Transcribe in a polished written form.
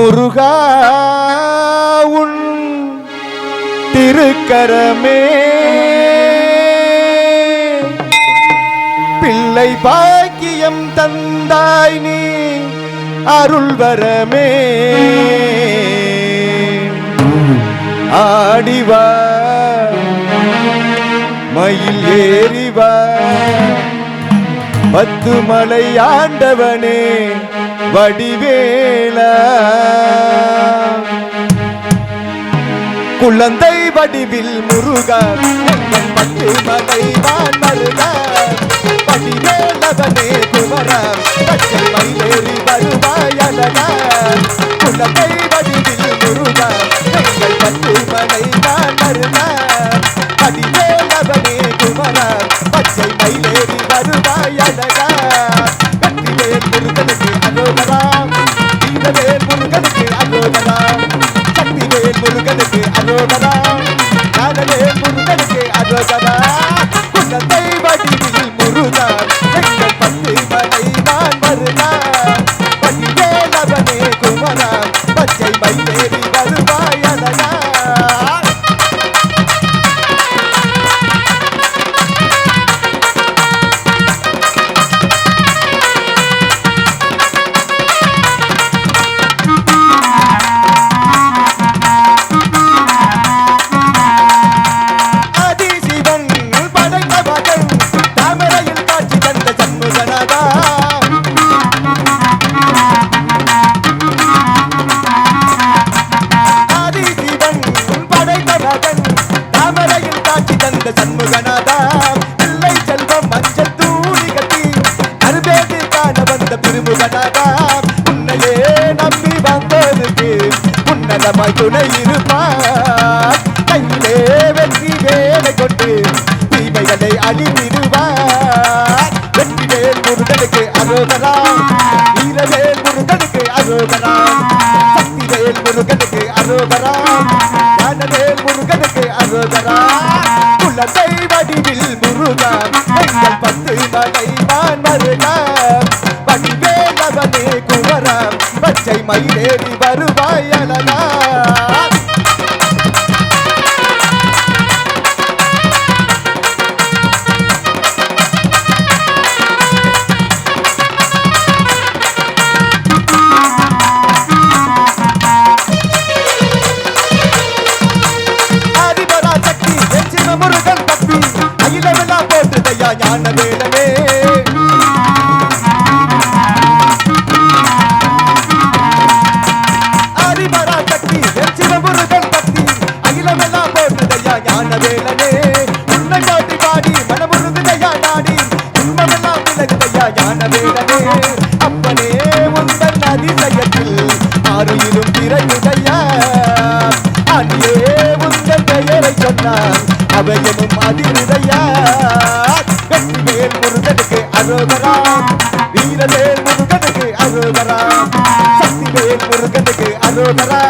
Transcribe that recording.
முருகா உன் திருக்கரமே பிள்ளை பாக்கியம் தந்தாய் நீ அருள்வரமே ஆடிவா மயில் ஏறிவா பத்து மலை ஆண்டவனே வடிவேலா குழந்தை வடிவில் முருகா பத்து மலை மருகா வடிவேலவனே குமரா பச்சை மயிலேறி வருவாயலகா குழந்தை வடிவில் முருகா எங்கள் பத்து மலை மருகா வடிவேலவனே குமரா பச்சை மயிலேறி வருவாயலகா வெற்றிவேல் முருகனுக்கு அரோகரா வீரவேல் முருகனுக்கு அரோகரா சக்திவேல் முருகனுக்கு அரோகரா ஞானவேல் முருகனுக்கு அரோகரா குழந்தை வடிவில் முருகா எங்கள் பத்து மலை நான் வருகா வடிவேலவனே குமரா பச்சை மயிலேறி வருவாயலகா சண்முகநாதா பிள்ளை செல்வம் மஞ்சள் தூணி கட்டி அருவேது காண வந்த திருமுகநாதா உன்னையே நம்பி வந்ததுக்கு உன்னதமாய் துணை இருப்பார் கையிலே வெற்றி வேலை கொண்டு தீமைகளை அழித்திடுவார் வெற்றிவேல் முருகனுக்கு அரோகரா வீரவேல் முருகனுக்கு அரோகரா சக்திவேல் முருகனுக்கு அரோகரா ஞானவேல் முருகனுக்கு அரோகரா குழந்தை வடிவில் முருகா எங்கள் பத்து மலை நான் வருகா வடிவேலவனே குமரா பச்சை மயிலேறி வருவாயலகா முருகன் தப்பி அகிலமெல்லாம் போட்டுதையா ஞான வேலனே ஆதிபரா சக்தி சிவ முருகன் தப்பி அகிலமெல்லாம் போட்டுதையா ஞான வேலனே உன்னை பாட்டி பாடி மனமுருகுதையா நாடி உண்மையெல்லாம் விலகுதையா ஞான வேலனே அப்பனே உந்தன் அதிசயத்தில் ஆறுயிரும் பிறகுதையா ஆண்டியே உந்தன் பெயரை சொன்னான் அவையனும் அதிருதையா வெற்றிவேல் முருகனுக்கு அரோகரா வீரவேல் முருகனுக்கு அரோகரா சக்திவேல் முருகனுக்கு அரோகரா